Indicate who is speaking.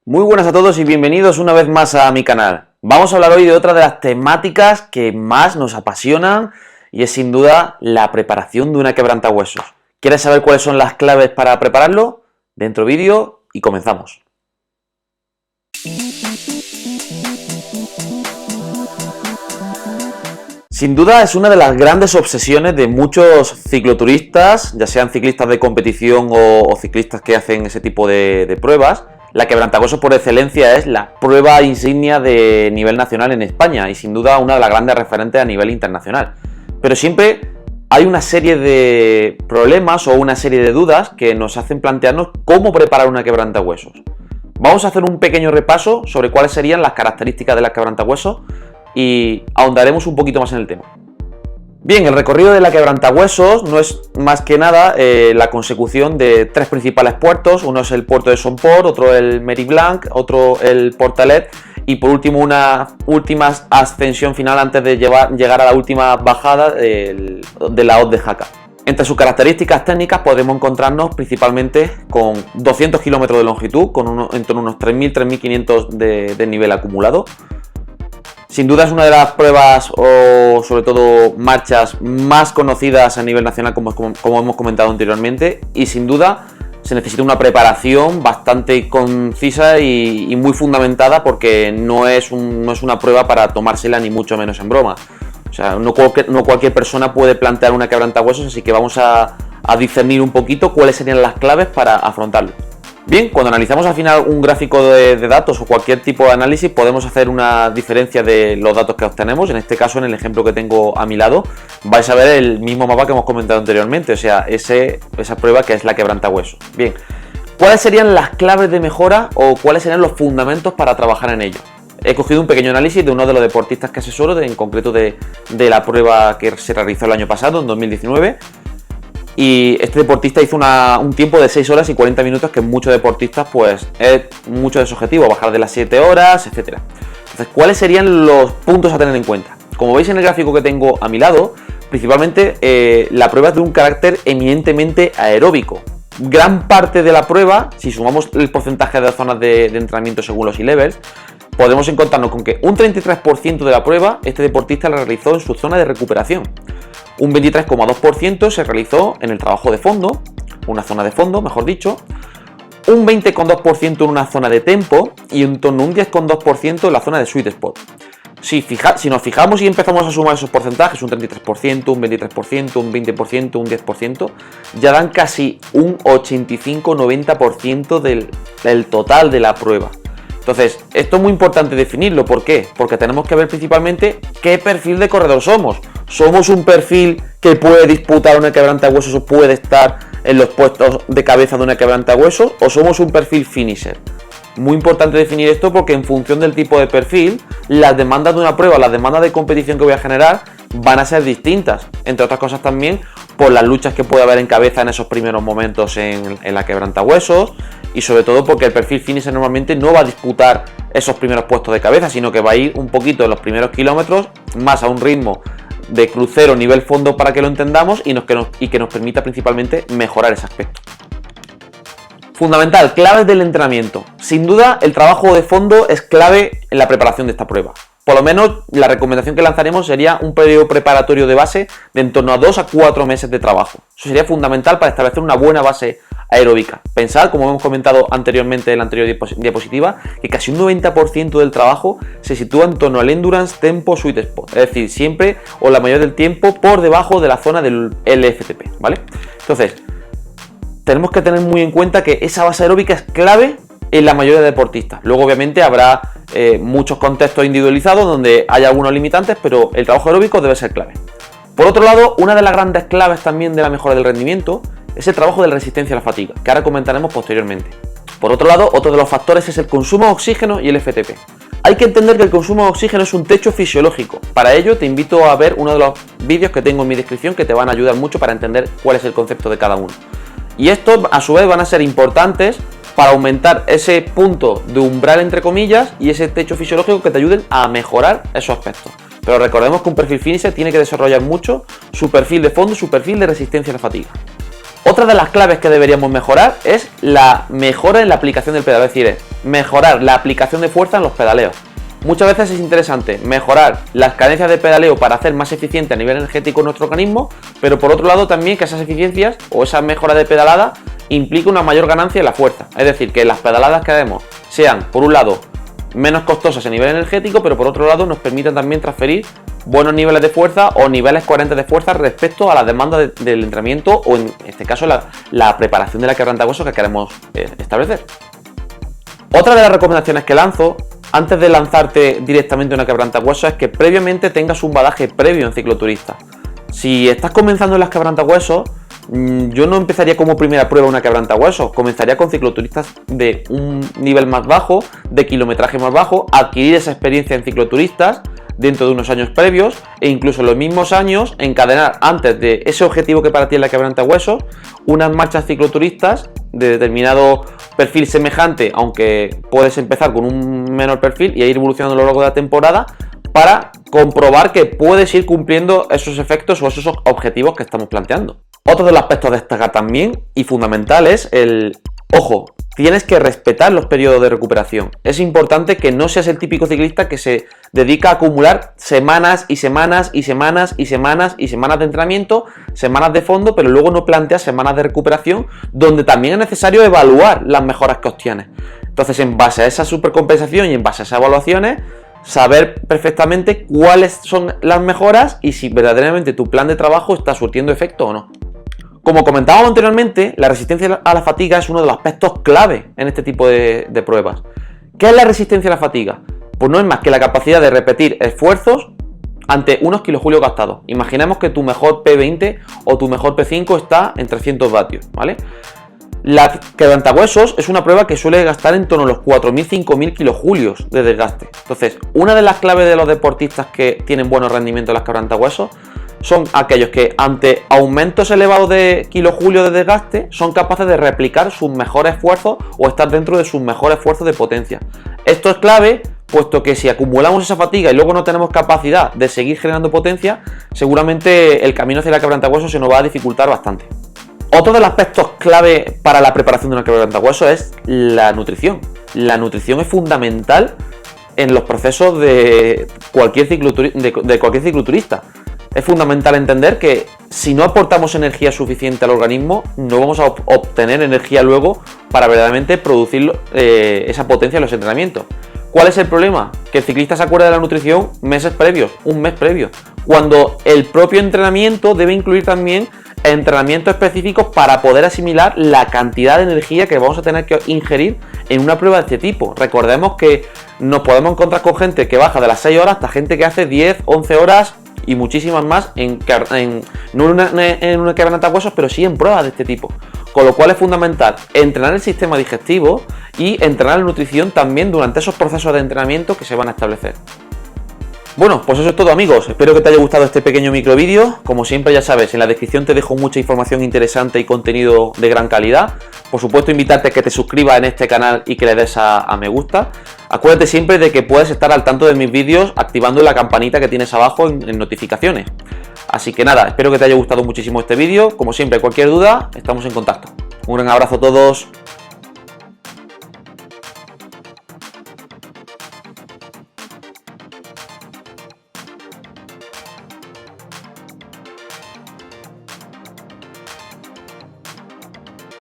Speaker 1: Muy buenas a todos y bienvenidos una vez más a mi canal. Vamos a hablar hoy de otra de las temáticas que más nos apasionan y es sin duda la preparación de una quebrantahuesos. ¿Quieres saber cuáles son las claves para prepararlo? Dentro vídeo y comenzamos. Sin duda es una de las grandes obsesiones de muchos cicloturistas, ya sean ciclistas de competición o ciclistas que hacen ese tipo de pruebas. La quebrantahuesos por excelencia es la prueba insignia de nivel nacional en España y sin duda una de las grandes referentes a nivel internacional. Pero siempre hay una serie de problemas o una serie de dudas que nos hacen plantearnos cómo preparar una quebrantahuesos. Vamos a hacer un pequeño repaso sobre cuáles serían las características de la quebrantahuesos y ahondaremos un poquito más en el tema. Bien, el recorrido de la quebrantahuesos no es más que nada la consecución de tres principales puertos. Uno es el puerto de Somport, otro el Meriblanc, otro el Portalet y por último una última ascensión final antes de llegar a la última bajada de la hoz de Jaca. Entre sus características técnicas podremos encontrarnos principalmente con 200 kilómetros de longitud, con en torno a unos 3.000-3.500 de nivel acumulado. Sin duda es una de las pruebas o sobre todo marchas más conocidas a nivel nacional como hemos comentado anteriormente y sin duda se necesita una preparación bastante concisa y muy fundamentada porque no es una prueba para tomársela ni mucho menos en broma. O sea, no cualquier persona puede plantear una quebrantahuesos, así que vamos a discernir un poquito cuáles serían las claves para afrontarlo. Bien, cuando analizamos al final un gráfico de datos o cualquier tipo de análisis podemos hacer una diferencia de los datos que obtenemos. En este caso, en el ejemplo que tengo a mi lado, vais a ver el mismo mapa que hemos comentado anteriormente, o sea, esa prueba que es la quebrantahuesos. Bien, ¿cuáles serían las claves de mejora o cuáles serían los fundamentos para trabajar en ello? He cogido un pequeño análisis de uno de los deportistas que asesoro, en concreto de la prueba que se realizó el año pasado, en 2019. Y este deportista hizo un tiempo de 6 horas y 40 minutos que muchos deportistas pues es mucho de su objetivo, bajar de las 7 horas, etc. Entonces, ¿cuáles serían los puntos a tener en cuenta? Como veis en el gráfico que tengo a mi lado, principalmente la prueba es de un carácter eminentemente aeróbico. Gran parte de la prueba, si sumamos el porcentaje de las zonas de entrenamiento según los E-levels, podemos encontrarnos con que un 33% de la prueba este deportista la realizó en su zona de recuperación. Un 23,2% se realizó en el trabajo de fondo, una zona de fondo, mejor dicho, un 20,2% en una zona de tempo y en torno a un 10,2% en la zona de sweet spot. Si nos fijamos y empezamos a sumar esos porcentajes, un 33%, un 23%, un 20%, un 10%, ya dan casi un 85-90% del total de la prueba. Entonces, esto es muy importante definirlo. ¿Por qué? Porque tenemos que ver principalmente qué perfil de corredor somos. ¿Somos un perfil que puede disputar una quebrantahuesos o puede estar en los puestos de cabeza de una quebrantahuesos? ¿O somos un perfil finisher? Muy importante definir esto porque en función del tipo de perfil, las demandas de una prueba, las demandas de competición que voy a generar van a ser distintas. Entre otras cosas también por las luchas que puede haber en cabeza en esos primeros momentos en la quebrantahuesos y sobre todo porque el perfil finisher normalmente no va a disputar esos primeros puestos de cabeza, sino que va a ir un poquito en los primeros kilómetros más a un ritmo de crucero nivel fondo para que lo entendamos y que nos permita principalmente mejorar ese aspecto. Fundamental, claves del entrenamiento. Sin duda el trabajo de fondo es clave en la preparación de esta prueba. Por lo menos la recomendación que lanzaremos sería un periodo preparatorio de base de en torno a 2 a 4 meses de trabajo. Eso sería fundamental para establecer una buena base aeróbica. Pensad, como hemos comentado anteriormente en la anterior diapositiva, que casi un 90% del trabajo se sitúa en torno al endurance, tempo, sweet spot. Es decir, siempre o la mayoría del tiempo por debajo de la zona del LFTP, ¿vale? Entonces, tenemos que tener muy en cuenta que esa base aeróbica es clave en la mayoría de deportistas. Luego obviamente habrá muchos contextos individualizados donde hay algunos limitantes, pero el trabajo aeróbico debe ser clave. Por otro lado, una de las grandes claves también de la mejora del rendimiento es el trabajo de la resistencia a la fatiga, que ahora comentaremos posteriormente. Por otro lado, otro de los factores es el consumo de oxígeno y el FTP. Hay que entender que el consumo de oxígeno es un techo fisiológico. Para ello te invito a ver uno de los vídeos que tengo en mi descripción que te van a ayudar mucho para entender cuál es el concepto de cada uno. Y estos a su vez van a ser importantes para aumentar ese punto de umbral entre comillas y ese techo fisiológico que te ayuden a mejorar esos aspectos. Pero recordemos que un perfil finisher tiene que desarrollar mucho su perfil de fondo, su perfil de resistencia a la fatiga. Otra de las claves que deberíamos mejorar es la mejora en la aplicación del pedaleo, es decir, mejorar la aplicación de fuerza en los pedaleos. Muchas veces es interesante mejorar las cadencias de pedaleo para hacer más eficiente a nivel energético nuestro organismo, pero por otro lado también que esas eficiencias o esa mejora de pedalada implica una mayor ganancia en la fuerza. Es decir, que las pedaladas que hagamos sean, por un lado, menos costosas a nivel energético, pero por otro lado nos permitan también transferir buenos niveles de fuerza o niveles coherentes de fuerza respecto a la demanda del entrenamiento o en este caso la preparación de la quebrantahuesos que queremos establecer. Otra de las recomendaciones que lanzo antes de lanzarte directamente una quebrantahuesos es que previamente tengas un badaje previo en cicloturista. Si estás comenzando en las quebrantahuesos, yo no empezaría como primera prueba una quebrantahuesos, comenzaría con cicloturistas de un nivel más bajo, de kilometraje más bajo, adquirir esa experiencia en cicloturistas dentro de unos años previos e incluso en los mismos años encadenar antes de ese objetivo que para ti es la quebrantahuesos unas marchas cicloturistas de determinado perfil semejante, aunque puedes empezar con un menor perfil y ir evolucionando a lo largo de la temporada para comprobar que puedes ir cumpliendo esos efectos o esos objetivos que estamos planteando. Otro de los aspectos a destacar también y fundamental es ojo, tienes que respetar los periodos de recuperación. Es importante que no seas el típico ciclista que se dedica a acumular semanas y semanas y semanas y semanas y semanas de entrenamiento, semanas de fondo, pero luego no planteas semanas de recuperación donde también es necesario evaluar las mejoras que obtienes. Entonces, en base a esa supercompensación y en base a esas evaluaciones, saber perfectamente cuáles son las mejoras y si verdaderamente tu plan de trabajo está surtiendo efecto o no. Como comentábamos anteriormente, la resistencia a la fatiga es uno de los aspectos clave en este tipo de pruebas. ¿Qué es la resistencia a la fatiga? Pues no es más que la capacidad de repetir esfuerzos ante unos kilojulios gastados. Imaginemos que tu mejor P20 o tu mejor P5 está en 300 vatios, ¿vale? La quebrantahuesos es una prueba que suele gastar en torno a los 4.000-5.000 kilojulios de desgaste. Entonces, una de las claves de los deportistas que tienen buenos rendimientos en las quebrantahuesos son aquellos que ante aumentos elevados de kilojulios de desgaste son capaces de replicar sus mejores esfuerzos o estar dentro de sus mejores esfuerzos de potencia. Esto es clave, puesto que si acumulamos esa fatiga y luego no tenemos capacidad de seguir generando potencia, seguramente el camino hacia la quebrantahuesos se nos va a dificultar bastante. Otro de los aspectos clave para la preparación de una quebrantahuesos es la nutrición. La nutrición es fundamental en los procesos de cualquier cicloturista. Es fundamental entender que si no aportamos energía suficiente al organismo, no vamos a obtener energía luego para verdaderamente producir esa potencia en los entrenamientos. ¿Cuál es el problema? Que el ciclista se acuerda de la nutrición meses previos, un mes previo, cuando el propio entrenamiento debe incluir también entrenamientos específicos para poder asimilar la cantidad de energía que vamos a tener que ingerir en una prueba de este tipo. Recordemos que nos podemos encontrar con gente que baja de las 6 horas hasta gente que hace 10, 11 horas y muchísimas más no en una quebrantahuesos, pero sí en pruebas de este tipo. Con lo cual es fundamental entrenar el sistema digestivo y entrenar la nutrición también durante esos procesos de entrenamiento que se van a establecer. Bueno, pues eso es todo, amigos. Espero que te haya gustado este pequeño microvídeo. Como siempre, ya sabes, en la descripción te dejo mucha información interesante y contenido de gran calidad. Por supuesto, invitarte a que te suscribas en este canal y que le des a me gusta. Acuérdate siempre de que puedes estar al tanto de mis vídeos activando la campanita que tienes abajo en notificaciones. Así que nada, espero que te haya gustado muchísimo este vídeo. Como siempre, cualquier duda, estamos en contacto. Un gran abrazo a todos.